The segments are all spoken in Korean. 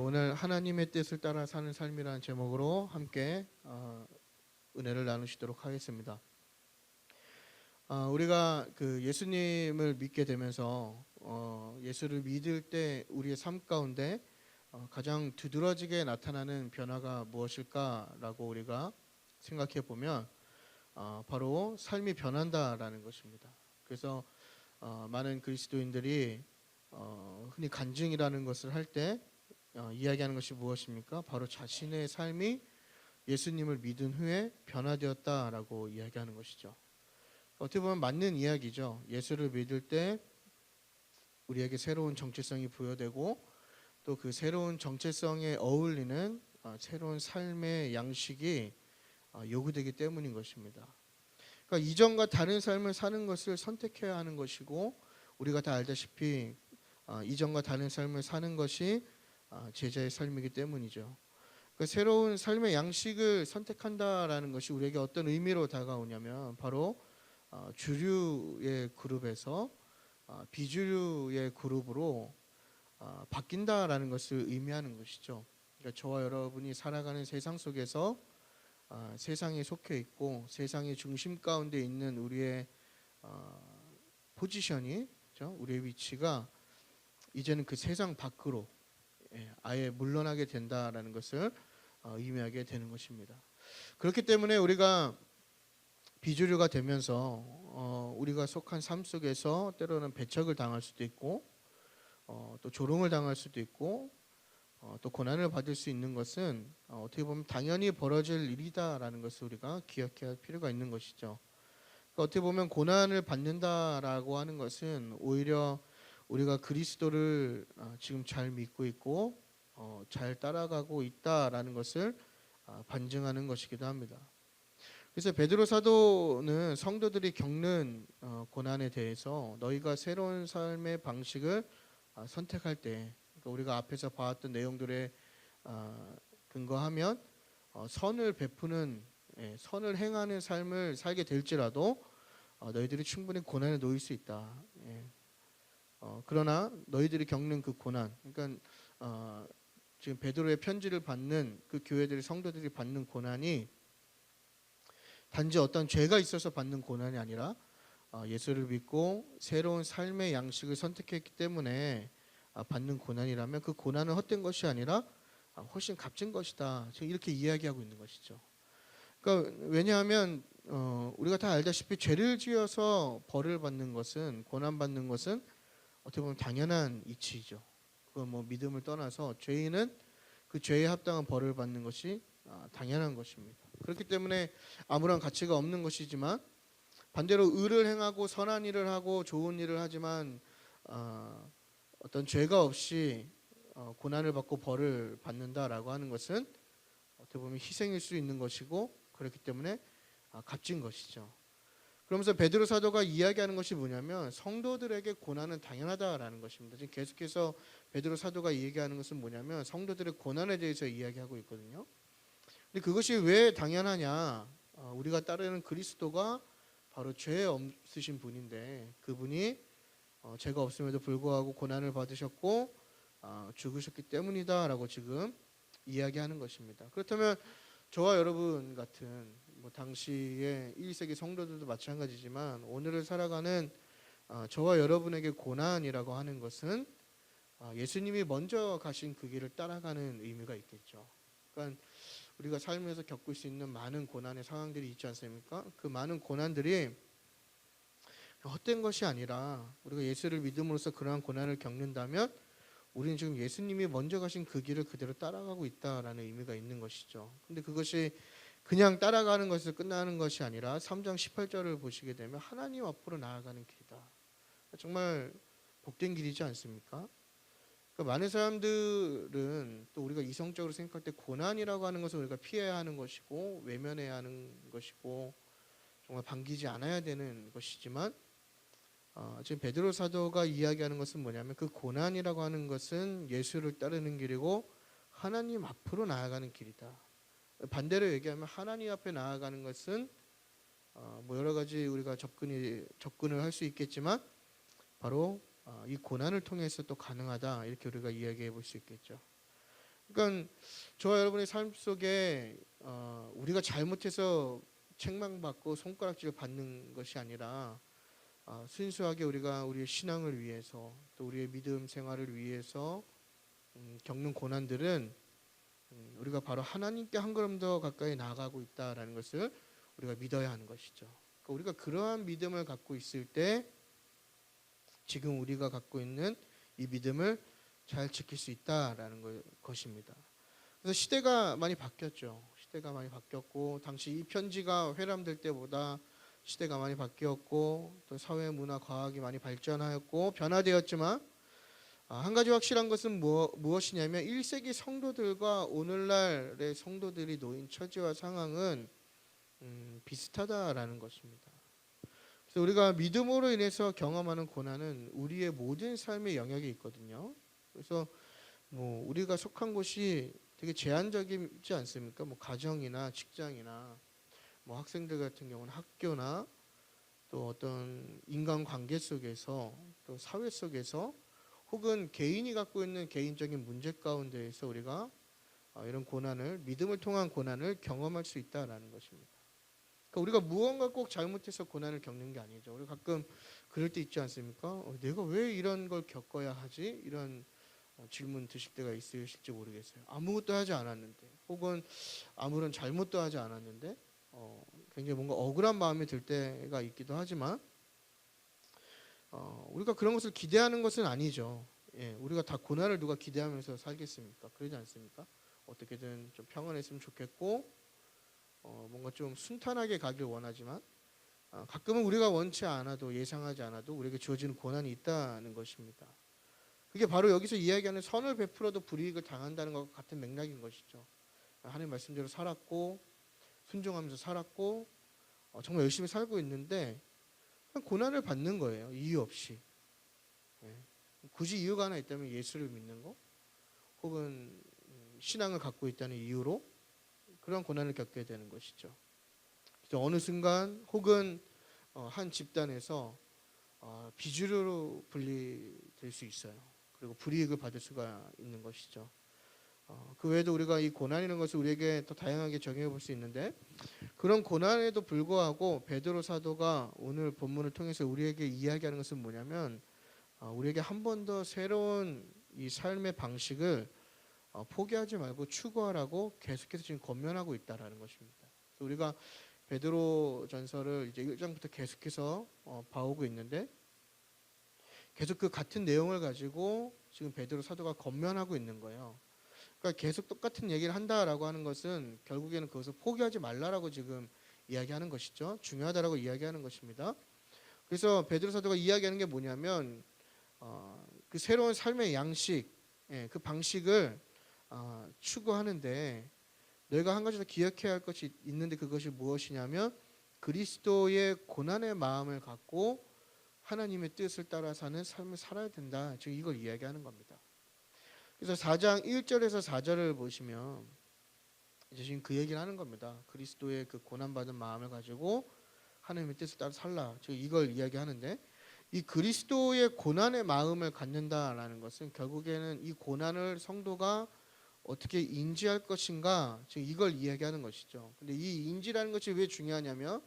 오늘 하나님의 뜻을 따라 사는 삶이라는 제목으로 함께 은혜를 나누시도록 하겠습니다. 우리가 그 예수님을 믿게 되면서 예수를 믿을 때 우리의 삶 가운데 가장 두드러지게 나타나는 변화가 무엇일까라고 우리가 생각해 보면 바로 삶이 변한다라는 것입니다. 그래서 많은 그리스도인들이 흔히 간증이라는 것을 할 때 이야기하는 것이 무엇입니까? 바로 자신의 삶이 예수님을 믿은 후에 변화되었다라고 이야기하는 것이죠. 어떻게 보면 맞는 이야기죠. 예수를 믿을 때 우리에게 새로운 정체성이 부여되고 또 그 새로운 정체성에 어울리는 새로운 삶의 양식이 요구되기 때문인 것입니다. 그러니까 이전과 다른 삶을 사는 것을 선택해야 하는 것이고, 우리가 다 알다시피 이전과 다른 삶을 사는 것이 제자의 삶이기 때문이죠. 그 새로운 삶의 양식을 선택한다라는 것이 우리에게 어떤 의미로 다가오냐면 바로 주류의 그룹에서 비주류의 그룹으로 바뀐다라는 것을 의미하는 것이죠. 그러니까 저와 여러분이 살아가는 세상 속에서 세상에 속해 있고 세상의 중심 가운데 있는 우리의 포지션이, 그렇죠? 우리의 위치가 이제는 그 세상 밖으로 아예 물러나게 된다라는 것을 의미하게 되는 것입니다. 그렇기 때문에 우리가 비주류가 되면서 우리가 속한 삶 속에서 때로는 배척을 당할 수도 있고 또 조롱을 당할 수도 있고 또 고난을 받을 수 있는 것은 어떻게 보면 당연히 벌어질 일이다라는 것을 우리가 기억해야 할 필요가 있는 것이죠. 그러니까 어떻게 보면 고난을 받는다라고 하는 것은 오히려 우리가 그리스도를 지금 잘 믿고 있고 잘 따라가고 있다라는 것을 반증하는 것이기도 합니다. 그래서 베드로 사도는 성도들이 겪는 고난에 대해서 너희가 새로운 삶의 방식을 선택할 때, 그러니까 우리가 앞에서 봐왔던 내용들에 근거하면 선을 베푸는, 선을 행하는 삶을 살게 될지라도 너희들이 충분히 고난에 놓일 수 있다. 그러나 너희들이 겪는 그 고난, 그러니까 지금 베드로의 편지를 받는 그 교회들의 성도들이 받는 고난이 단지 어떤 죄가 있어서 받는 고난이 아니라 예수를 믿고 새로운 삶의 양식을 선택했기 때문에 받는 고난이라면 그 고난은 헛된 것이 아니라 훨씬 값진 것이다. 지금 이렇게 이야기하고 있는 것이죠. 그러니까 왜냐하면 우리가 다 알다시피 죄를 지어서 벌을 받는 것은, 고난 받는 것은 어떻게 보면 당연한 이치이죠. 그건 뭐 믿음을 떠나서 죄인은 그 죄에 합당한 벌을 받는 것이 당연한 것입니다. 그렇기 때문에 아무런 가치가 없는 것이지만, 반대로 의를 행하고 선한 일을 하고 좋은 일을 하지만 어떤 죄가 없이 고난을 받고 벌을 받는다라고 하는 것은 어떻게 보면 희생일 수 있는 것이고, 그렇기 때문에 값진 것이죠. 그러면서 베드로 사도가 이야기하는 것이 뭐냐면 성도들에게 고난은 당연하다라는 것입니다. 지금 계속해서 베드로 사도가 얘기하는 것은 뭐냐면 성도들의 고난에 대해서 이야기하고 있거든요. 근데 그것이 왜 당연하냐? 우리가 따르는 그리스도가 바로 죄 없으신 분인데, 그분이 죄가 없음에도 불구하고 고난을 받으셨고 죽으셨기 때문이다라고 지금 이야기하는 것입니다. 그렇다면 저와 여러분 같은 당시의 1세기 성도들도 마찬가지지만 오늘을 살아가는 저와 여러분에게 고난이라고 하는 것은 예수님이 먼저 가신 그 길을 따라가는 의미가 있겠죠. 그러니까 우리가 삶에서 겪을 수 있는 많은 고난의 상황들이 있지 않습니까? 그 많은 고난들이 헛된 것이 아니라 우리가 예수를 믿음으로써 그러한 고난을 겪는다면 우리는 지금 예수님이 먼저 가신 그 길을 그대로 따라가고 있다라는 의미가 있는 것이죠. 근데 그것이 그냥 따라가는 것에서 끝나는 것이 아니라 3장 18절을 보시게 되면 하나님 앞으로 나아가는 길이다. 정말 복된 길이지 않습니까? 그러니까 많은 사람들은 또 우리가 이성적으로 생각할 때 고난이라고 하는 것은 우리가 피해야 하는 것이고 외면해야 하는 것이고 정말 반기지 않아야 되는 것이지만 지금 베드로 사도가 이야기하는 것은 뭐냐면 그 고난이라고 하는 것은 예수를 따르는 길이고 하나님 앞으로 나아가는 길이다. 반대로 얘기하면 하나님 앞에 나아가는 것은 여러 가지 우리가 접근을 할 수 있겠지만 바로 이 고난을 통해서 또 가능하다, 이렇게 우리가 이야기해 볼 수 있겠죠. 그러니까 저와 여러분의 삶 속에 우리가 잘못해서 책망받고 손가락질을 받는 것이 아니라 순수하게 우리가 우리의 신앙을 위해서 또 우리의 믿음 생활을 위해서 겪는 고난들은 우리가 바로 하나님께 한 걸음 더 가까이 나아가고 있다라는 것을 우리가 믿어야 하는 것이죠. 그러니까 우리가 그러한 믿음을 갖고 있을 때 지금 우리가 갖고 있는 이 믿음을 잘 지킬 수 있다라는 것입니다. 그래서 시대가 많이 바뀌었죠. 시대가 많이 바뀌었고 당시 이 편지가 회람될 때보다 시대가 많이 바뀌었고 또 사회, 문화, 과학이 많이 발전하였고 변화되었지만 한 가지 확실한 것은 무엇이냐면 1세기 성도들과 오늘날의 성도들이 놓인 처지와 상황은 비슷하다라는 것입니다. 그래서 우리가 믿음으로 인해서 경험하는 고난은 우리의 모든 삶의 영역에 있거든요. 그래서 우리가 속한 곳이 되게 제한적이지 않습니까? 가정이나 직장이나 학생들 같은 경우는 학교나 또 어떤 인간관계 속에서 또 사회 속에서 혹은 개인이 갖고 있는 개인적인 문제 가운데에서 우리가 이런 고난을 믿음을 통한 고난을 경험할 수 있다라는 것입니다. 그러니까 우리가 무언가 꼭 잘못해서 고난을 겪는 게 아니죠. 우리 가끔 그럴 때 있지 않습니까? 내가 왜 이런 걸 겪어야 하지? 이런 질문 드실 때가 있으실지 모르겠어요. 아무것도 하지 않았는데 혹은 아무런 잘못도 하지 않았는데 굉장히 뭔가 억울한 마음이 들 때가 있기도 하지만 우리가 그런 것을 기대하는 것은 아니죠. 예, 우리가 다 고난을 누가 기대하면서 살겠습니까? 그러지 않습니까? 어떻게든 좀 평안했으면 좋겠고 뭔가 좀 순탄하게 가길 원하지만 가끔은 우리가 원치 않아도 예상하지 않아도 우리에게 주어지는 고난이 있다는 것입니다. 그게 바로 여기서 이야기하는 선을 베풀어도 불이익을 당한다는 것과 같은 맥락인 것이죠. 하나님 말씀대로 살았고 순종하면서 살았고 정말 열심히 살고 있는데 그냥 고난을 받는 거예요. 이유 없이. 예. 굳이 이유가 하나 있다면 예수를 믿는 거 혹은 신앙을 갖고 있다는 이유로 그런 고난을 겪게 되는 것이죠. 그래서 어느 순간 혹은 한 집단에서 비주류로 분리될 수 있어요. 그리고 불이익을 받을 수가 있는 것이죠. 그 외에도 우리가 이 고난이라는 것을 우리에게 더 다양하게 적용해 볼 수 있는데 그런 고난에도 불구하고 베드로 사도가 오늘 본문을 통해서 우리에게 이야기하는 것은 뭐냐면 우리에게 한 번 더 새로운 이 삶의 방식을 포기하지 말고 추구하라고 계속해서 지금 권면하고 있다라는 것입니다. 그래서 우리가 베드로 전서를 이제 1장부터 계속해서 봐오고 있는데 계속 그 같은 내용을 가지고 지금 베드로 사도가 권면하고 있는 거예요. 그러니까 계속 똑같은 얘기를 한다라고 하는 것은 결국에는 그것을 포기하지 말라라고 지금 이야기하는 것이죠. 중요하다라고 이야기하는 것입니다. 그래서 베드로 사도가 이야기하는 게 뭐냐면 그 새로운 삶의 양식, 그 방식을 추구하는데 너희가 한 가지 더 기억해야 할 것이 있는데 그것이 무엇이냐면 그리스도의 고난의 마음을 갖고 하나님의 뜻을 따라 사는 삶을 살아야 된다. 지금 이걸 이야기하는 겁니다. 그래서 4장 1절에서 4절을 보시면 이제 지금 그 얘기를 하는 겁니다. 그리스도의 그 고난받은 마음을 가지고 하나님의 뜻을 따라 살라. 지금 이걸 이야기하는데 이 그리스도의 고난의 마음을 갖는다라는 것은 결국에는 이 고난을 성도가 어떻게 인지할 것인가 지금 이걸 이야기하는 것이죠. 근데 이 인지라는 것이 왜 중요하냐면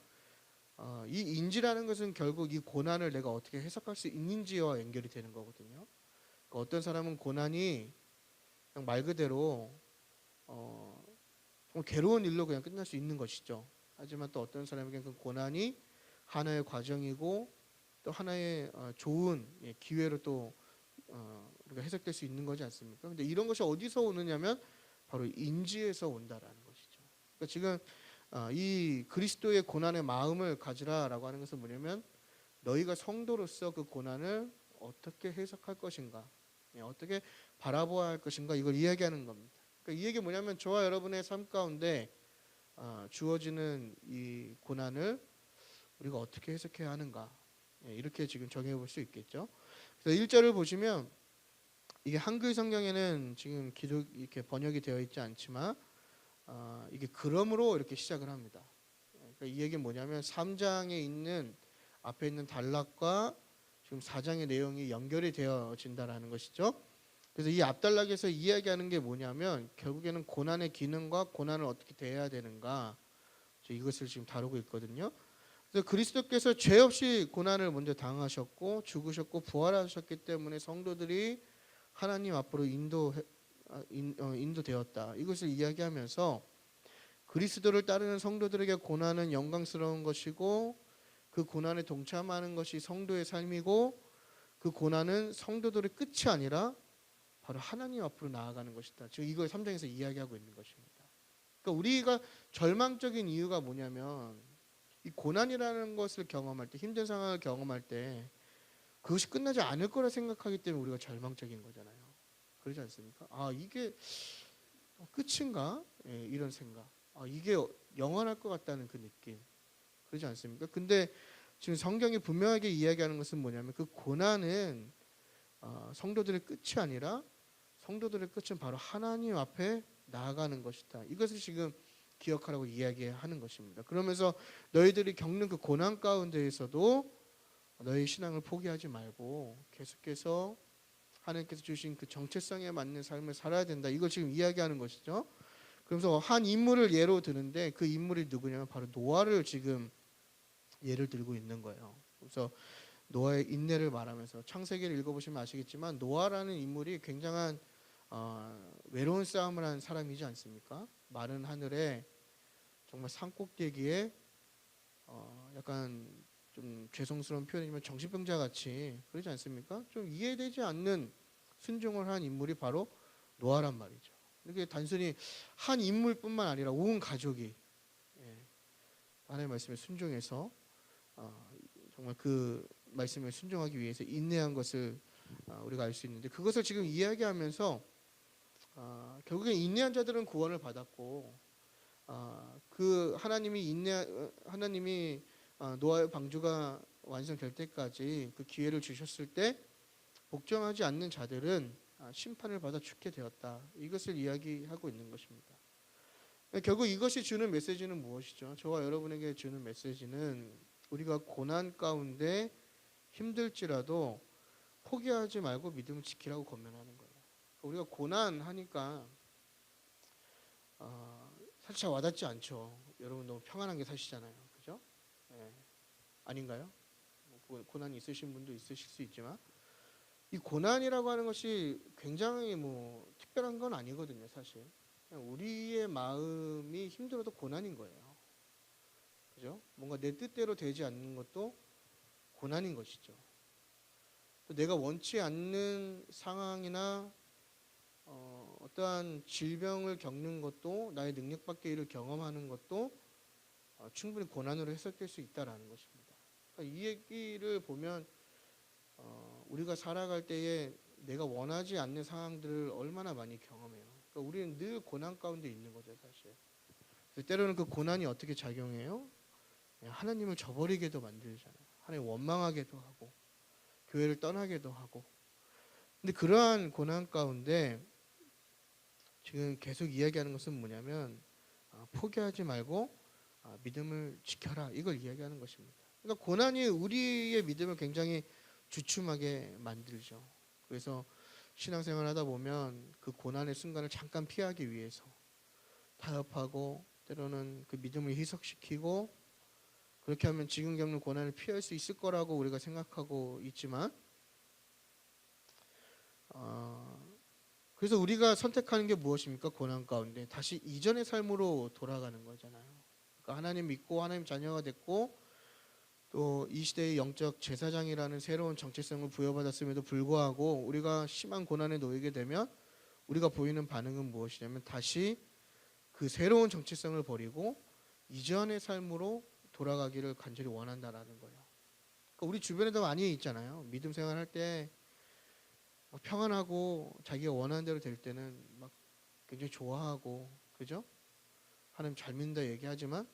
이 인지라는 것은 결국 이 고난을 내가 어떻게 해석할 수 있는지와 연결이 되는 거거든요. 그러니까 어떤 사람은 고난이 그냥 말 그대로 정말 괴로운 일로 그냥 끝날 수 있는 것이죠. 하지만 또 어떤 사람에게는 그 고난이 하나의 과정이고 또 하나의 좋은 기회로 또 우리가 해석될 수 있는 거지 않습니까? 근데 이런 것이 어디서 오느냐면 바로 인지에서 온다라는 것이죠. 그러니까 지금 이 그리스도의 고난의 마음을 가지라라고 하는 것은 뭐냐면 너희가 성도로서 그 고난을 어떻게 해석할 것인가, 어떻게 바라보아야 할 것인가 이걸 이야기하는 겁니다. 그러니까 이 얘기 뭐냐면 저와 여러분의 삶 가운데 주어지는 이 고난을 우리가 어떻게 해석해야 하는가 이렇게 지금 정해 볼 수 있겠죠. 그래서 1절을 보시면 이게 한글 성경에는 지금 기록 이렇게 번역이 되어 있지 않지만 이게 그러므로 이렇게 시작을 합니다. 그러니까 이 얘기는 뭐냐면 3장에 있는 앞에 있는 단락과 지금 4장의 내용이 연결이 되어진다라는 것이죠. 그래서 이 앞달락에서 이야기하는 게 뭐냐면 결국에는 고난의 기능과 고난을 어떻게 대해야 되는가, 이것을 지금 다루고 있거든요. 그래서 그리스도께서 죄 없이 고난을 먼저 당하셨고 죽으셨고 부활하셨기 때문에 성도들이 하나님 앞으로 인도되었다. 이것을 이야기하면서 그리스도를 따르는 성도들에게 고난은 영광스러운 것이고 그 고난에 동참하는 것이 성도의 삶이고 그 고난은 성도들의 끝이 아니라 바로 하나님 앞으로 나아가는 것이다. 지금 이걸 3장에서 이야기하고 있는 것입니다. 그러니까 우리가 절망적인 이유가 뭐냐면 이 고난이라는 것을 경험할 때, 힘든 상황을 경험할 때 그것이 끝나지 않을 거라 생각하기 때문에 우리가 절망적인 거잖아요. 그렇지 않습니까? 아, 이게 끝인가? 예, 이런 생각. 아, 이게 영원할 것 같다는 그 느낌. 그렇지 않습니까? 근데 지금 성경이 분명하게 이야기하는 것은 뭐냐면 그 고난은 성도들의 끝이 아니라 성도들의 끝은 바로 하나님 앞에 나아가는 것이다. 이것을 지금 기억하라고 이야기하는 것입니다. 그러면서 너희들이 겪는 그 고난 가운데에서도 너희 신앙을 포기하지 말고 계속해서 하나님께서 주신 그 정체성에 맞는 삶을 살아야 된다. 이걸 지금 이야기하는 것이죠. 그래서 한 인물을 예로 드는데 그 인물이 누구냐면 바로 노아를 지금 예를 들고 있는 거예요. 그래서 노아의 인내를 말하면서 창세기를 읽어보시면 아시겠지만 노아라는 인물이 굉장한 외로운 싸움을 한 사람이지 않습니까? 마른 하늘에 정말 산꼭대기에 약간 좀 죄송스러운 표현이지만 정신병자 같이 그러지 않습니까? 좀 이해되지 않는 순종을 한 인물이 바로 노아란 말이죠. 이게 단순히 한 인물뿐만 아니라 온 가족이 하나님의 말씀에 순종해서 정말 그 말씀에 순종하기 위해서 인내한 것을 우리가 알 수 있는데 그것을 지금 이야기하면서 결국에 인내한 자들은 구원을 받았고 그 하나님이 노아의 방주가 완성될 때까지 그 기회를 주셨을 때 복종하지 않는 자들은 심판을 받아 죽게 되었다. 이것을 이야기하고 있는 것입니다. 결국 이것이 주는 메시지는 무엇이죠? 저와 여러분에게 주는 메시지는 우리가 고난 가운데 힘들지라도 포기하지 말고 믿음을 지키라고 권면하는 거예요. 우리가 고난하니까 사실 잘 와닿지 않죠. 여러분 너무 평안하게 사시잖아요. 그죠? 네. 아닌가요? 고난이 있으신 분도 있으실 수 있지만 이 고난이라고 하는 것이 굉장히 특별한 건 아니거든요. 사실 우리의 마음이 힘들어도 고난인 거예요. 그죠? 뭔가 내 뜻대로 되지 않는 것도 고난인 것이죠. 또 내가 원치 않는 상황이나 어떠한 질병을 겪는 것도 나의 능력 밖의 일을 경험하는 것도 충분히 고난으로 해석될 수 있다라는 것입니다. 그러니까 이 얘기를 보면 우리가 살아갈 때에 내가 원하지 않는 상황들을 얼마나 많이 경험해요. 그러니까 우리는 늘 고난 가운데 있는 거죠, 사실. 그래서 때로는 그 고난이 어떻게 작용해요? 하나님을 저버리게도 만들잖아요. 하나님 원망하게도 하고 교회를 떠나게도 하고. 근데 그러한 고난 가운데 지금 계속 이야기하는 것은 뭐냐면 포기하지 말고 믿음을 지켜라. 이걸 이야기하는 것입니다. 그러니까 고난이 우리의 믿음을 굉장히 주춤하게 만들죠. 그래서 신앙생활 하다 보면 그 고난의 순간을 잠깐 피하기 위해서 타협하고 때로는 그 믿음을 희석시키고 그렇게 하면 지금 겪는 고난을 피할 수 있을 거라고 우리가 생각하고 있지만 그래서 우리가 선택하는 게 무엇입니까? 고난 가운데 다시 이전의 삶으로 돌아가는 거잖아요. 그러니까 하나님 믿고 하나님 자녀가 됐고 또 이 시대의 영적 제사장이라는 새로운 정체성을 부여받았음에도 불구하고 우리가 심한 고난에 놓이게 되면 우리가 보이는 반응은 무엇이냐면 다시 그 새로운 정체성을 버리고 이전의 삶으로 돌아가기를 간절히 원한다라는 거예요. 그러니까 우리 주변에도 많이 있잖아요. 믿음 생활할 때 평안하고 자기가 원하는 대로 될 때는 막 굉장히 좋아하고 그죠? 하나님 잘 믿는다 얘기하지만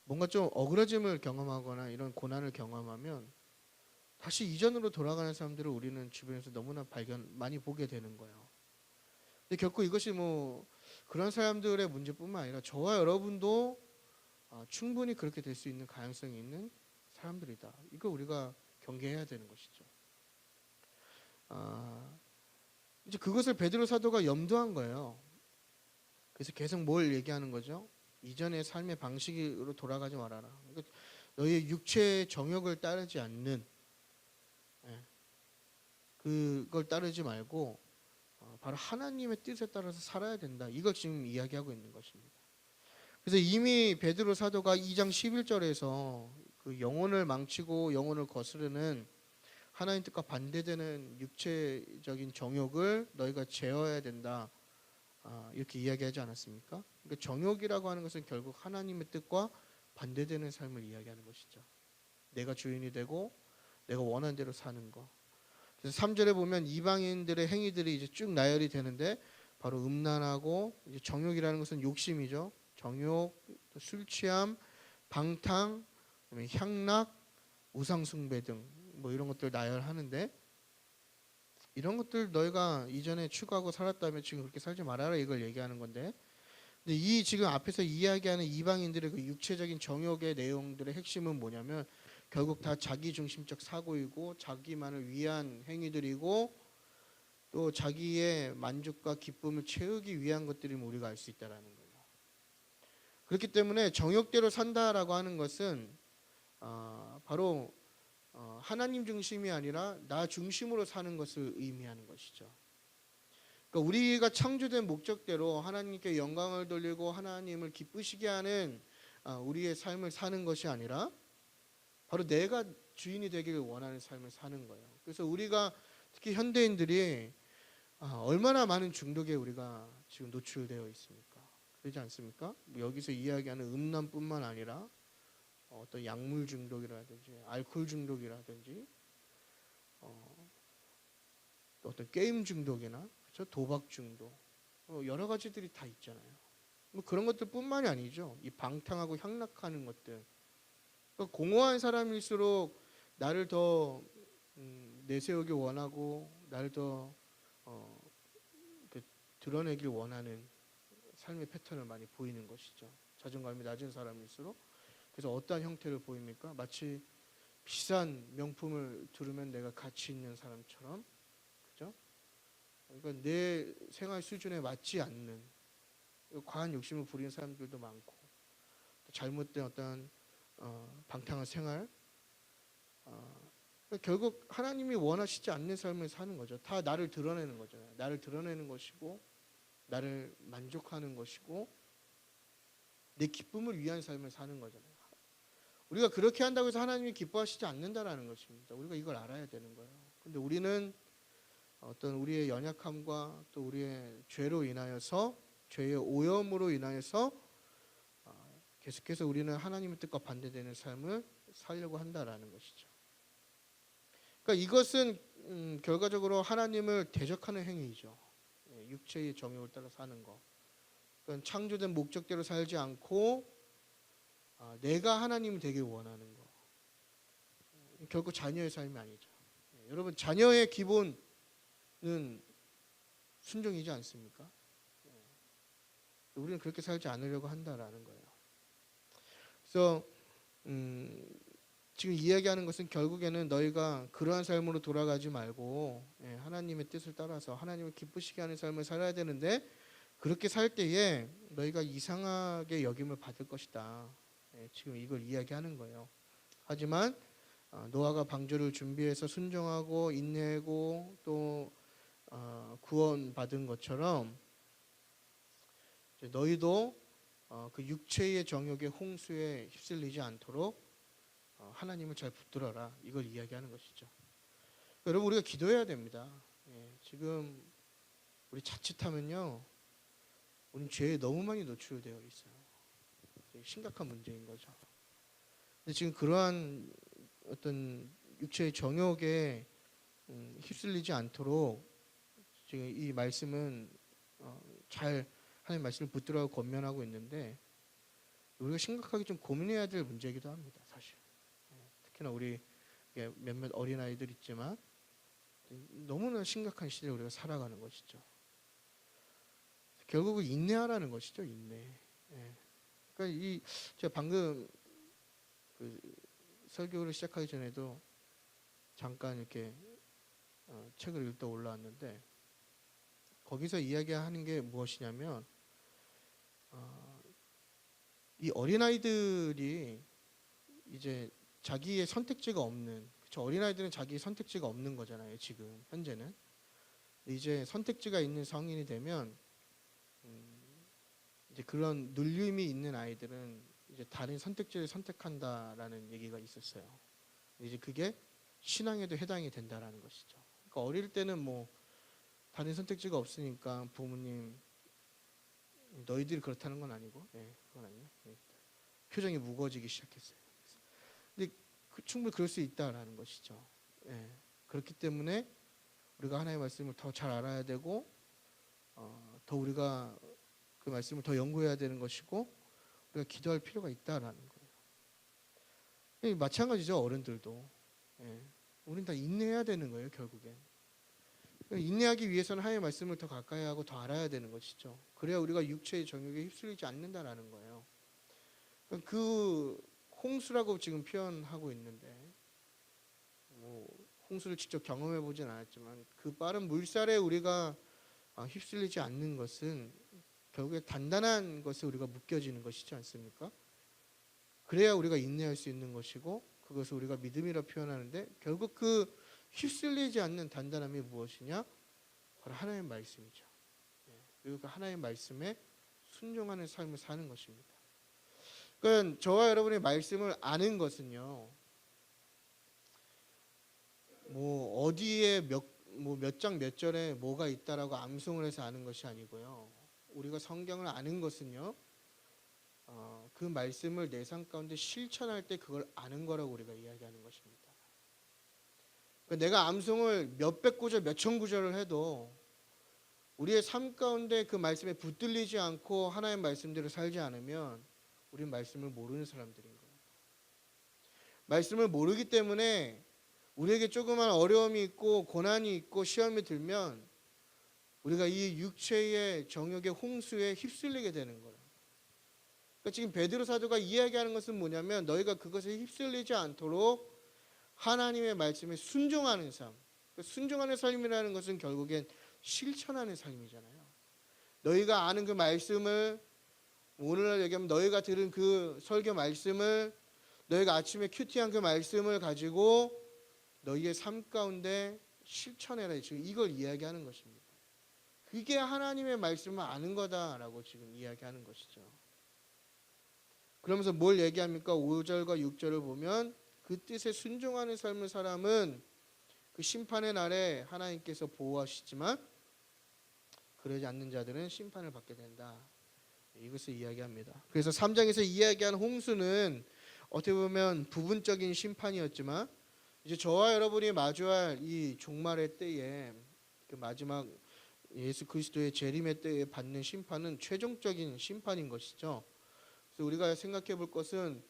뭔가 좀 억울해짐을 경험하거나 이런 고난을 경험하면 다시 이전으로 돌아가는 사람들을 우리는 주변에서 너무나 많이 보게 되는 거예요. 근데 결코 이것이 그런 사람들의 문제뿐만 아니라 저와 여러분도 충분히 그렇게 될 수 있는 가능성이 있는 사람들이다. 이거 우리가 경계해야 되는 것이죠. 이제 그것을 베드로 사도가 염두한 거예요. 그래서 계속 뭘 얘기하는 거죠? 이전의 삶의 방식으로 돌아가지 말아라. 그러니까 너희의 육체의 정욕을 따르지 않는, 예, 그걸 따르지 말고 바로 하나님의 뜻에 따라서 살아야 된다. 이걸 지금 이야기하고 있는 것입니다. 그래서 이미 베드로 사도가 2장 11절에서 그 영혼을 망치고 영혼을 거스르는 하나님 뜻과 반대되는 육체적인 정욕을 너희가 제어해야 된다. 이렇게 이야기하지 않았습니까? 그러니까 정욕이라고 하는 것은 결국 하나님의 뜻과 반대되는 삶을 이야기하는 것이죠. 내가 주인이 되고 내가 원하는 대로 사는 거. 그래서 3절에 보면 이방인들의 행위들이 이제 쭉 나열이 되는데 바로 음란하고 이제 정욕이라는 것은 욕심이죠. 정욕, 술 취함, 방탕, 향락, 우상 숭배 등 뭐 이런 것들 나열하는데 이런 것들 너희가 이전에 추구하고 살았다면 지금 그렇게 살지 말아라 이걸 얘기하는 건데 근데 이 지금 앞에서 이야기하는 이방인들의 그 육체적인 정욕의 내용들의 핵심은 뭐냐면 결국 다 자기중심적 사고이고 자기만을 위한 행위들이고 또 자기의 만족과 기쁨을 채우기 위한 것들임을 우리가 알 수 있다라는 거예요. 그렇기 때문에 정욕대로 산다라고 하는 것은 바로 하나님 중심이 아니라 나 중심으로 사는 것을 의미하는 것이죠. 그러니까 우리가 창조된 목적대로 하나님께 영광을 돌리고 하나님을 기쁘시게 하는 우리의 삶을 사는 것이 아니라 바로 내가 주인이 되기를 원하는 삶을 사는 거예요. 그래서 우리가 특히 현대인들이 얼마나 많은 중독에 우리가 지금 노출되어 있습니까? 그러지 않습니까? 여기서 이야기하는 음란뿐만 아니라 어떤 약물 중독이라든지 알코올 중독이라든지 또 어떤 게임 중독이나 그렇죠? 도박 중독 여러 가지들이 다 있잖아요. 뭐 그런 것들뿐만이 아니죠. 이 방탕하고 향락하는 것들. 그러니까 공허한 사람일수록 나를 더 내세우기 원하고 나를 더 드러내길 원하는 삶의 패턴을 많이 보이는 것이죠. 자존감이 낮은 사람일수록 그래서 어떠한 형태를 보입니까? 마치 비싼 명품을 두르면 내가 가치 있는 사람처럼, 그죠? 그러니까 내 생활 수준에 맞지 않는 과한 욕심을 부리는 사람들도 많고, 잘못된 어떤 방탕한 생활, 그러니까 결국 하나님이 원하시지 않는 삶을 사는 거죠. 다 나를 드러내는 거잖아요. 나를 드러내는 것이고, 나를 만족하는 것이고, 내 기쁨을 위한 삶을 사는 거잖아요. 우리가 그렇게 한다고 해서 하나님이 기뻐하시지 않는다라는 것입니다. 우리가 이걸 알아야 되는 거예요. 근데 우리는 어떤 우리의 연약함과 또 우리의 죄로 인하여서 죄의 오염으로 인하여서 계속해서 우리는 하나님의 뜻과 반대되는 삶을 살려고 한다라는 것이죠. 그러니까 이것은 결과적으로 하나님을 대적하는 행위이죠. 육체의 정욕을 따라 사는 거. 그러니까 창조된 목적대로 살지 않고 내가 하나님이 되길 원하는 거. 결국 자녀의 삶이 아니죠. 여러분 자녀의 기본은 순종이지 않습니까? 우리는 그렇게 살지 않으려고 한다라는 거예요. 그래서 지금 이야기하는 것은 결국에는 너희가 그러한 삶으로 돌아가지 말고 하나님의 뜻을 따라서 하나님을 기쁘시게 하는 삶을 살아야 되는데 그렇게 살 때에 너희가 이상하게 여김을 받을 것이다. 지금 이걸 이야기하는 거예요. 하지만 노아가 방주를 준비해서 순종하고 인내하고 또 구원받은 것처럼 너희도 그 육체의 정욕의 홍수에 휩쓸리지 않도록 하나님을 잘 붙들어라. 이걸 이야기하는 것이죠. 여러분 우리가 기도해야 됩니다. 지금 우리 자칫하면요. 우리는 죄에 너무 많이 노출되어 있어요. 심각한 문제인 거죠. 근데 지금 그러한 어떤 육체의 정욕에 휩쓸리지 않도록 지금 이 말씀은 잘 하나님 말씀을 붙들어가고 권면하고 있는데 우리가 심각하게 좀 고민해야 될 문제이기도 합니다. 사실 특히나 우리 몇몇 어린아이들 있지만 너무나 심각한 시대에 우리가 살아가는 것이죠. 결국은 인내하라는 것이죠. 인내. 그러니까 제가 방금 그 설교를 시작하기 전에도 잠깐 이렇게 책을 읽다 올라왔는데 거기서 이야기하는 게 무엇이냐면 이 어린아이들이 이제 자기의 선택지가 없는, 그쵸? 어린아이들은 자기 선택지가 없는 거잖아요. 지금 현재는 이제 선택지가 있는 성인이 되면 이제 그런 눌림이 있는 아이들은 이제 다른 선택지를 선택한다라는 얘기가 있었어요. 이제 그게 신앙에도 해당이 된다라는 것이죠. 그러니까 어릴 때는 뭐 다른 선택지가 없으니까 부모님 너희들이 그렇다는 건 아니고, 그건 아니에요. 표정이 무거워지기 시작했어요. 근데 충분히 그럴 수 있다라는 것이죠. 그렇기 때문에 우리가 하나님의 말씀을 더 잘 알아야 되고, 더 우리가 그 말씀을 더 연구해야 되는 것이고, 우리가 기도할 필요가 있다라는 거예요. 마찬가지죠. 어른들도. 우리는 다 인내해야 되는 거예요. 결국엔. 인내하기 위해서는 하나님의 말씀을 더 가까이 하고 더 알아야 되는 것이죠. 그래야 우리가 육체의 정욕에 휩쓸리지 않는다라는 거예요. 그 홍수라고 지금 표현하고 있는데, 뭐 홍수를 직접 경험해 보진 않았지만 그 빠른 물살에 우리가 휩쓸리지 않는 것은 결국에 단단한 것에 우리가 묶여지는 것이지 않습니까? 그래야 우리가 인내할 수 있는 것이고, 그것을 우리가 믿음이라 표현하는데, 결국 그 휩쓸리지 않는 단단함이 무엇이냐? 바로 하나님의 말씀이죠. 그리고 그 하나님의 말씀에 순종하는 삶을 사는 것입니다. 그러니까 저와 여러분의 말씀을 아는 것은요, 뭐 어디에 몇 장 몇 절에 뭐가 있다라고 암송을 해서 아는 것이 아니고요. 우리가 성경을 아는 것은요, 그 말씀을 내 삶 가운데 실천할 때 그걸 아는 거라고 우리가 이야기하는 것입니다. 그러니까 내가 암송을 몇백 구절, 몇천 구절을 해도 우리의 삶 가운데 그 말씀에 붙들리지 않고 하나님의 말씀대로 살지 않으면 우리는 말씀을 모르는 사람들인 거예요. 말씀을 모르기 때문에 우리에게 조그만 어려움이 있고 고난이 있고 시험이 들면 우리가 이 육체의 정욕의 홍수에 휩쓸리게 되는 거예요. 그러니까 지금 베드로 사도가 이야기하는 것은 뭐냐면, 너희가 그것에 휩쓸리지 않도록 하나님의 말씀에 순종하는 삶. 순종하는 삶이라는 것은 결국엔 실천하는 삶이잖아요. 너희가 아는 그 말씀을, 오늘날 얘기하면 너희가 들은 그 설교 말씀을, 너희가 아침에 큐티한 그 말씀을 가지고 너희의 삶 가운데 실천해라. 지금 이걸 이야기하는 것입니다. 그게 하나님의 말씀을 아는 거다라고 지금 이야기하는 것이죠. 그러면서 뭘 얘기합니까? 5절과 6절을 보면 그 뜻에 순종하는 삶을 사람은 그 심판의 날에 하나님께서 보호하시지만 그러지 않는 자들은 심판을 받게 된다. 이것을 이야기합니다. 그래서 3장에서 이야기한 홍수는 어떻게 보면 부분적인 심판이었지만, 이제 저와 여러분이 마주할 이 종말의 때에, 그 마지막 예수 그리스도의 재림의 때에 받는 심판은 최종적인 심판인 것이죠. 그래서 우리가 생각해 볼 것은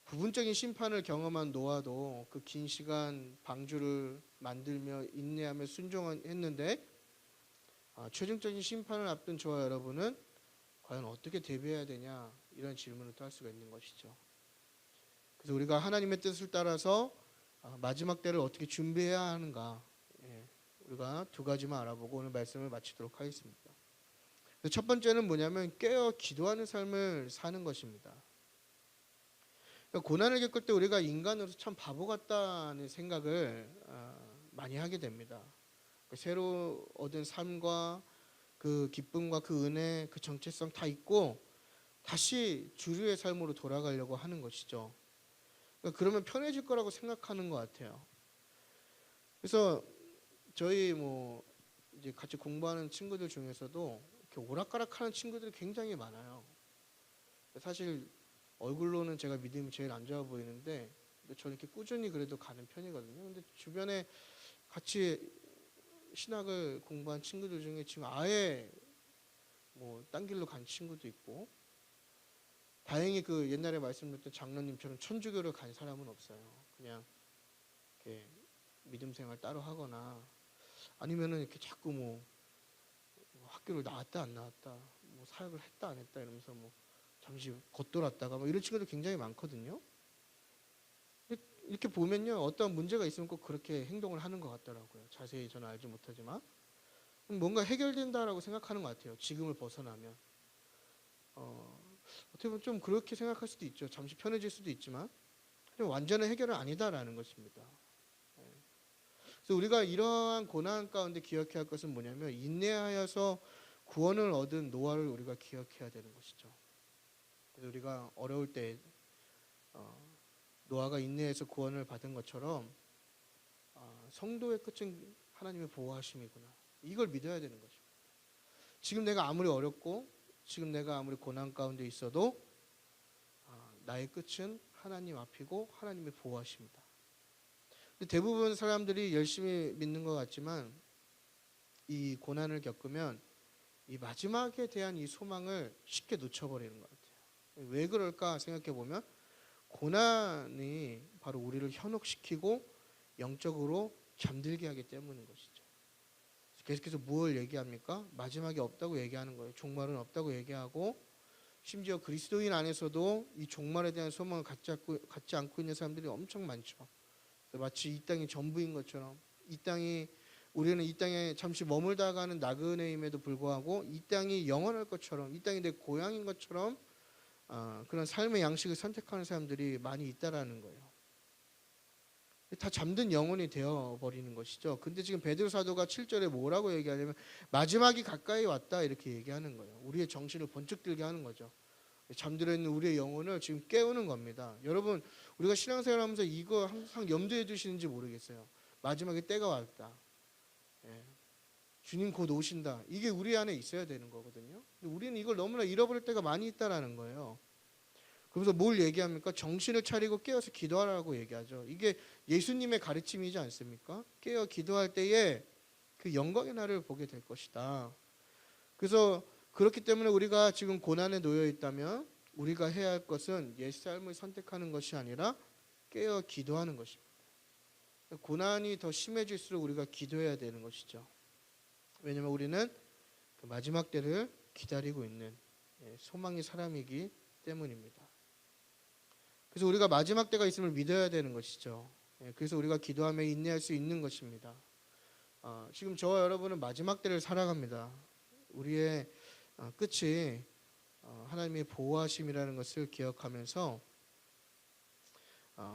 부분적인 심판을 경험한 노아도 그 긴 시간 방주를 만들며 인내하며 순종했는데, 최종적인 심판을 앞둔 저와 여러분은 과연 어떻게 대비해야 되냐, 이런 질문을 또 할 수가 있는 것이죠. 그래서 우리가 하나님의 뜻을 따라서 마지막 때를 어떻게 준비해야 하는가, 우리가 두 가지만 알아보고 오늘 말씀을 마치도록 하겠습니다. 첫 번째는 뭐냐면 깨어 기도하는 삶을 사는 것입니다. 그러니까 고난을 겪을 때 우리가 인간으로서 참 바보 같다는 생각을 많이 하게 됩니다. 새로 얻은 삶과 그 기쁨과 그 은혜, 그 정체성 다 있고 다시 주류의 삶으로 돌아가려고 하는 것이죠. 그러니까 그러면 편해질 거라고 생각하는 것 같아요. 그래서 저희 뭐 이제 같이 공부하는 친구들 중에서도 이렇게 오락가락하는 친구들이 굉장히 많아요. 사실 얼굴로는 제가 믿음이 제일 안 좋아 보이는데 저는 이렇게 꾸준히 그래도 가는 편이거든요. 근데 주변에 같이 신학을 공부한 친구들 중에 지금 아예 뭐 딴 길로 간 친구도 있고, 다행히 그 옛날에 말씀드렸던 장로님처럼 천주교를 간 사람은 없어요. 그냥 이렇게 믿음 생활 따로 하거나 아니면은 이렇게 자꾸 뭐 학교를 나왔다 안 나왔다, 뭐 사역을 했다 안 했다 이러면서 뭐 잠시 겉돌았다가 뭐 이런 친구들 굉장히 많거든요. 근데 이렇게 보면요, 어떤 문제가 있으면 꼭 그렇게 행동을 하는 것 같더라고요. 자세히 저는 알지 못하지만 뭔가 해결된다라고 생각하는 것 같아요. 지금을 벗어나면 어떻게 보면 좀 그렇게 생각할 수도 있죠. 잠시 편해질 수도 있지만 완전한 해결은 아니다라는 것입니다. 그래서 우리가 이러한 고난 가운데 기억해야 할 것은 뭐냐면 인내하여서 구원을 얻은 노아를 우리가 기억해야 되는 것이죠. 그래서 우리가 어려울 때 노아가 인내해서 구원을 받은 것처럼 성도의 끝은 하나님의 보호하심이구나. 이걸 믿어야 되는 것입니다. 지금 내가 아무리 어렵고 지금 내가 아무리 고난 가운데 있어도 나의 끝은 하나님 앞이고 하나님의 보호하심이다. 근데 대부분 사람들이 열심히 믿는 것 같지만 이 고난을 겪으면 이 마지막에 대한 이 소망을 쉽게 놓쳐버리는 것 같아요. 왜 그럴까 생각해 보면 고난이 바로 우리를 현혹시키고 영적으로 잠들게 하기 때문인 것이죠. 계속해서 무엇을 얘기합니까? 마지막이 없다고 얘기하는 거예요. 종말은 없다고 얘기하고 심지어 그리스도인 안에서도 이 종말에 대한 소망을 갖지 않고 있는 사람들이 엄청 많죠. 마치 이 땅이 전부인 것처럼 우리는 이 땅에 잠시 머물다 가는 나그네임에도 불구하고 이 땅이 영원할 것처럼 이 땅이 내 고향인 것처럼 그런 삶의 양식을 선택하는 사람들이 많이 있다라는 거예요. 다 잠든 영혼이 되어버리는 것이죠. 근데 지금 베드로 사도가 7절에 뭐라고 얘기하냐면 마지막이 가까이 왔다 이렇게 얘기하는 거예요. 우리의 정신을 번쩍 들게 하는 거죠. 잠들어 있는 우리의 영혼을 지금 깨우는 겁니다. 여러분 우리가 신앙생활하면서 이거 항상 염두에 두시는지 모르겠어요. 마지막에 때가 왔다. 예. 주님 곧 오신다. 이게 우리 안에 있어야 되는 거거든요. 근데 우리는 이걸 너무나 잃어버릴 때가 많이 있다라는 거예요. 그래서 뭘 얘기합니까? 정신을 차리고 깨어서 기도하라고 얘기하죠. 이게 예수님의 가르침이지 않습니까? 깨어 기도할 때에 그 영광의 날을 보게 될 것이다. 그래서 그렇기 때문에 우리가 지금 고난에 놓여 있다면 우리가 해야 할 것은 옛 삶을 선택하는 것이 아니라 깨어 기도하는 것입니다. 고난이 더 심해질수록 우리가 기도해야 되는 것이죠. 왜냐하면 우리는 그 마지막 때를 기다리고 있는 소망의 사람이기 때문입니다. 그래서 우리가 마지막 때가 있음을 믿어야 되는 것이죠. 그래서 우리가 기도하며 인내할 수 있는 것입니다. 지금 저와 여러분은 마지막 때를 살아갑니다. 우리의 끝이 하나님의 보호하심이라는 것을 기억하면서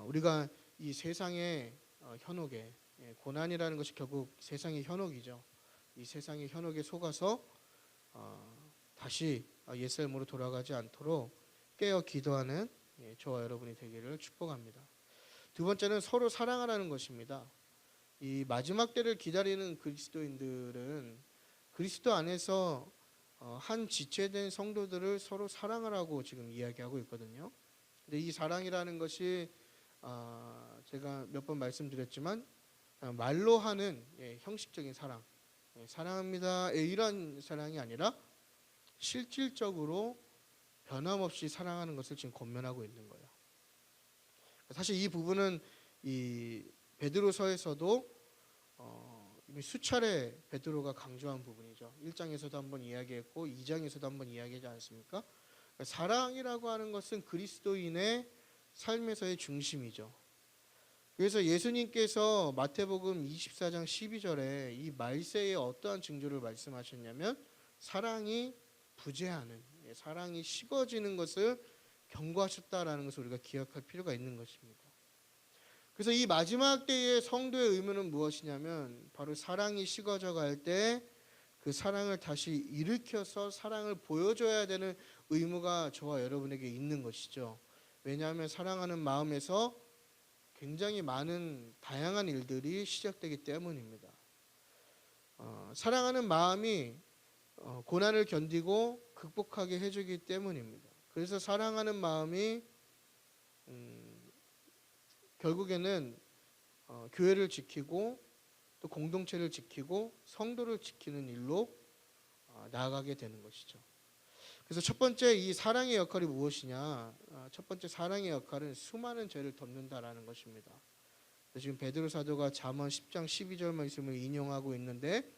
우리가 이 세상의 현혹에 고난이라는 것이 결국 세상의 현혹이죠. 이 세상의 현혹에 속아서 다시 옛삶으로 돌아가지 않도록 깨어 기도하는 저와 여러분이 되기를 축복합니다. 두 번째는 서로 사랑하라는 것입니다. 이 마지막 때를 기다리는 그리스도인들은 그리스도 안에서 한 지체된 성도들을 서로 사랑하라고 지금 이야기하고 있거든요. 근데 이 사랑이라는 것이 제가 몇 번 말씀드렸지만 말로 하는 형식적인 사랑, 사랑합니다 이런 사랑이 아니라 실질적으로 변함없이 사랑하는 것을 지금 권면하고 있는 거예요. 사실 이 부분은 이 베드로서에서도 이미 수차례 베드로가 강조한 부분이죠. 1장에서도 한번 이야기했고 2장에서도 한번 이야기하지 않습니까? 사랑이라고 하는 것은 그리스도인의 삶에서의 중심이죠. 그래서 예수님께서 마태복음 24장 12절에 이 말세에 어떠한 징조를 말씀하셨냐면 사랑이 부재하는, 사랑이 식어지는 것을 경고하셨다라는 것을 우리가 기억할 필요가 있는 것입니다. 그래서 이 마지막 때의 성도의 의무는 무엇이냐면 바로 사랑이 식어져 갈 때 그 사랑을 다시 일으켜서 사랑을 보여줘야 되는 의무가 저와 여러분에게 있는 것이죠. 왜냐하면 사랑하는 마음에서 굉장히 많은 다양한 일들이 시작되기 때문입니다. 사랑하는 마음이 고난을 견디고 극복하게 해주기 때문입니다. 그래서 사랑하는 마음이 결국에는 교회를 지키고 또 공동체를 지키고 성도를 지키는 일로 나아가게 되는 것이죠. 그래서 첫 번째 이 사랑의 역할이 무엇이냐? 첫 번째 사랑의 역할은 수많은 죄를 덮는다라는 것입니다. 지금 베드로 사도가 잠언 10장 12절 말씀을 인용하고 있는데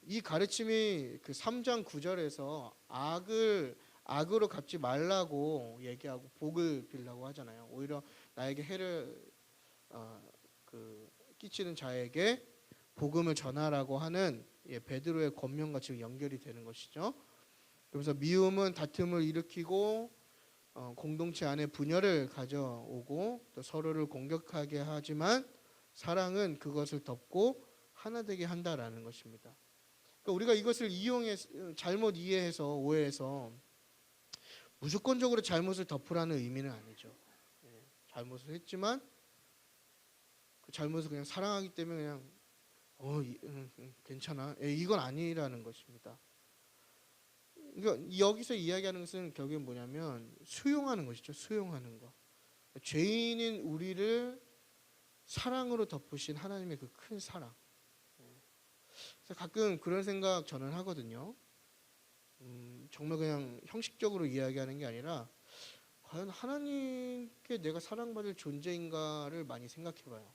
이 가르침이 그 3장 9절에서 악으로 갚지 말라고 얘기하고 복을 빌라고 하잖아요. 오히려 나에게 해를 끼치는 자에게 복음을 전하라고 하는 베드로의 권면과 지금 연결이 되는 것이죠. 그래서 미움은 다툼을 일으키고 공동체 안에 분열을 가져오고 또 서로를 공격하게 하지만 사랑은 그것을 덮고 하나 되게 한다라는 것입니다. 그러니까 우리가 이것을 잘못 이해해서 오해해서 무조건적으로 잘못을 덮으라는 의미는 아니죠. 잘못을 했지만 그 잘못을 그냥 사랑하기 때문에 그냥 괜찮아. 이건 아니라는 것입니다. 그러니까 여기서 이야기하는 것은 결국엔 뭐냐면 수용하는 것이죠. 수용하는 것. 죄인인 우리를 사랑으로 덮으신 하나님의 그 큰 사랑. 그래서 가끔 그런 생각 저는 하거든요. 정말 그냥 형식적으로 이야기하는 게 아니라 과연 하나님께 내가 사랑받을 존재인가를 많이 생각해봐요.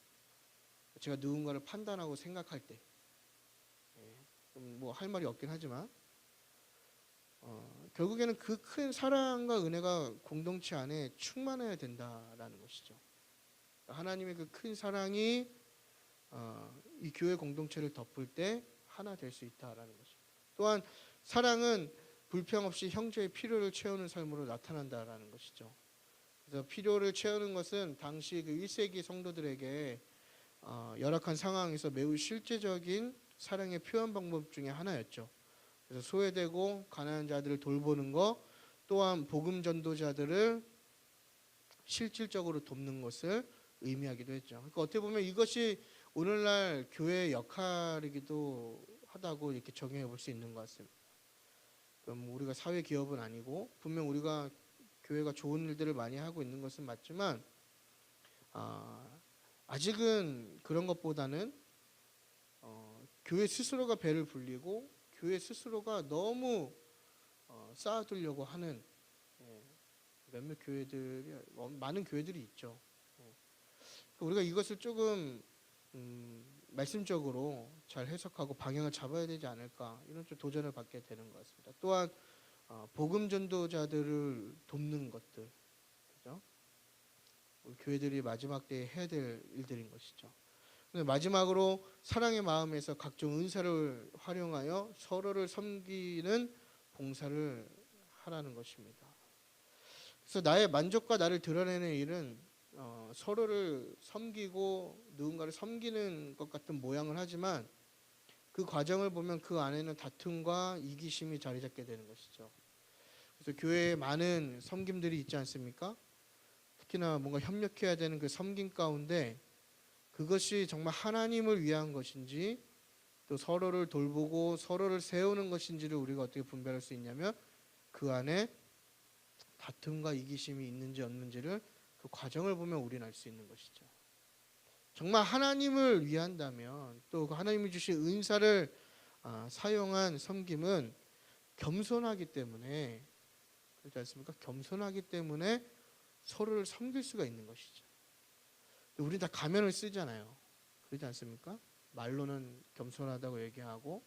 제가 누군가를 판단하고 생각할 때, 뭐 할 말이 없긴 하지만 결국에는 그 큰 사랑과 은혜가 공동체 안에 충만해야 된다라는 것이죠. 하나님의 그 큰 사랑이 이 교회 공동체를 덮을 때 하나 될 수 있다라는 것입니다. 또한 사랑은 불평 없이 형제의 필요를 채우는 삶으로 나타난다라는 것이죠. 그래서 필요를 채우는 것은 당시 그 1세기 성도들에게 열악한 상황에서 매우 실제적인 사랑의 표현 방법 중에 하나였죠. 그래서 소외되고 가난한 자들을 돌보는 것, 또한 복음 전도자들을 실질적으로 돕는 것을 의미하기도 했죠. 그러니까 어떻게 보면 이것이 오늘날 교회의 역할이기도 하다고 이렇게 정의해 볼 수 있는 것 같습니다. 그럼 우리가 사회 기업은 아니고 분명 우리가 교회가 좋은 일들을 많이 하고 있는 것은 맞지만 아직은 그런 것보다는 교회 스스로가 배를 불리고 교회 스스로가 너무 쌓아두려고 하는 몇몇 교회들이 많은 교회들이 있죠. 우리가 이것을 조금 말씀적으로 잘 해석하고 방향을 잡아야 되지 않을까 이런 좀 도전을 받게 되는 것 같습니다. 또한 복음 전도자들을 돕는 것들, 그죠? 우리 교회들이 마지막 때에 해야 될 일들인 것이죠. 마지막으로 사랑의 마음에서 각종 은사를 활용하여 서로를 섬기는 봉사를 하라는 것입니다. 그래서 나의 만족과 나를 드러내는 일은 서로를 섬기고 누군가를 섬기는 것 같은 모양을 하지만 그 과정을 보면 그 안에는 다툼과 이기심이 자리 잡게 되는 것이죠. 그래서 교회에 많은 섬김들이 있지 않습니까? 특히나 뭔가 협력해야 되는 그 섬김 가운데 그것이 정말 하나님을 위한 것인지 또 서로를 돌보고 서로를 세우는 것인지를 우리가 어떻게 분별할 수 있냐면 그 안에 다툼과 이기심이 있는지 없는지를 그 과정을 보면 우리는 알 수 있는 것이죠. 정말 하나님을 위한다면 또 그 하나님이 주신 은사를 사용한 섬김은 겸손하기 때문에 그렇지 않습니까? 겸손하기 때문에 서로를 섬길 수가 있는 것이죠. 우리 다 가면을 쓰잖아요. 그렇지 않습니까? 말로는 겸손하다고 얘기하고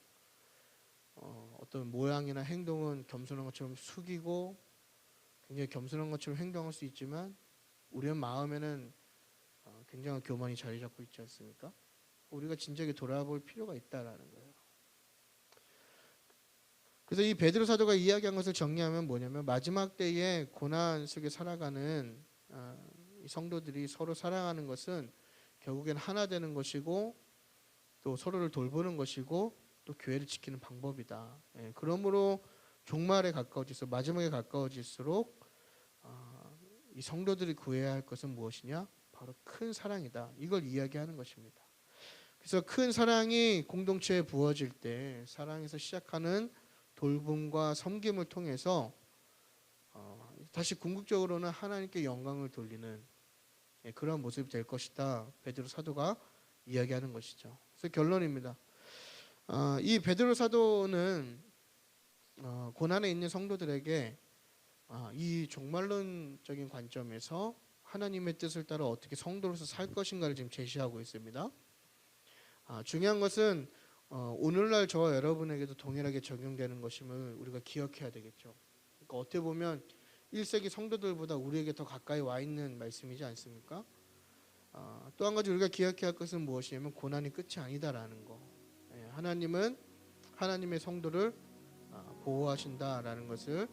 어떤 모양이나 행동은 겸손한 것처럼 숙이고 굉장히 겸손한 것처럼 행동할 수 있지만 우리의 마음에는 굉장한 교만이 자리 잡고 있지 않습니까? 우리가 진작에 돌아볼 필요가 있다라는 거예요. 그래서 이 베드로 사도가 이야기한 것을 정리하면 뭐냐면 마지막 때에 고난 속에 살아가는 이 성도들이 서로 사랑하는 것은 결국엔 하나 되는 것이고 또 서로를 돌보는 것이고 또 교회를 지키는 방법이다. 그러므로 종말에 가까워질수록 마지막에 가까워질수록 이 성도들이 구해야 할 것은 무엇이냐? 바로 큰 사랑이다. 이걸 이야기하는 것입니다. 그래서 큰 사랑이 공동체에 부어질 때 사랑에서 시작하는 돌봄과 섬김을 통해서 다시 궁극적으로는 하나님께 영광을 돌리는 그런 모습이 될 것이다. 베드로 사도가 이야기하는 것이죠. 그래서 결론입니다. 이 베드로 사도는 고난에 있는 성도들에게 이 종말론적인 관점에서 하나님의 뜻을 따라 어떻게 성도로서 살 것인가를 지금 제시하고 있습니다. 중요한 것은 오늘날 저와 여러분에게도 동일하게 적용되는 것임을 우리가 기억해야 되겠죠. 그러니까 어떻게 보면 1세기 성도들보다 우리에게 더 가까이 와 있는 말씀이지 않습니까? 또 한 가지 우리가 기억해야 할 것은 무엇이냐면 고난이 끝이 아니다라는 거. 하나님은 하나님의 성도를 보호하신다라는 것을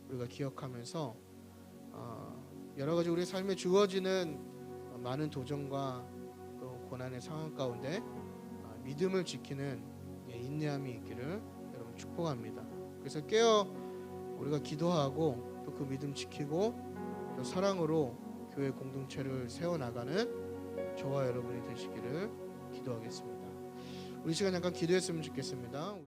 우리가 기억하면서 여러 가지 우리 삶에 주어지는 많은 도전과 또 고난의 상황 가운데 믿음을 지키는 인내함이 있기를 여러분 축복합니다. 그래서 깨어 우리가 기도하고 또 그 믿음 지키고 또 사랑으로 교회 공동체를 세워나가는 저와 여러분이 되시기를 기도하겠습니다. 우리 시간 잠깐 기도했으면 좋겠습니다.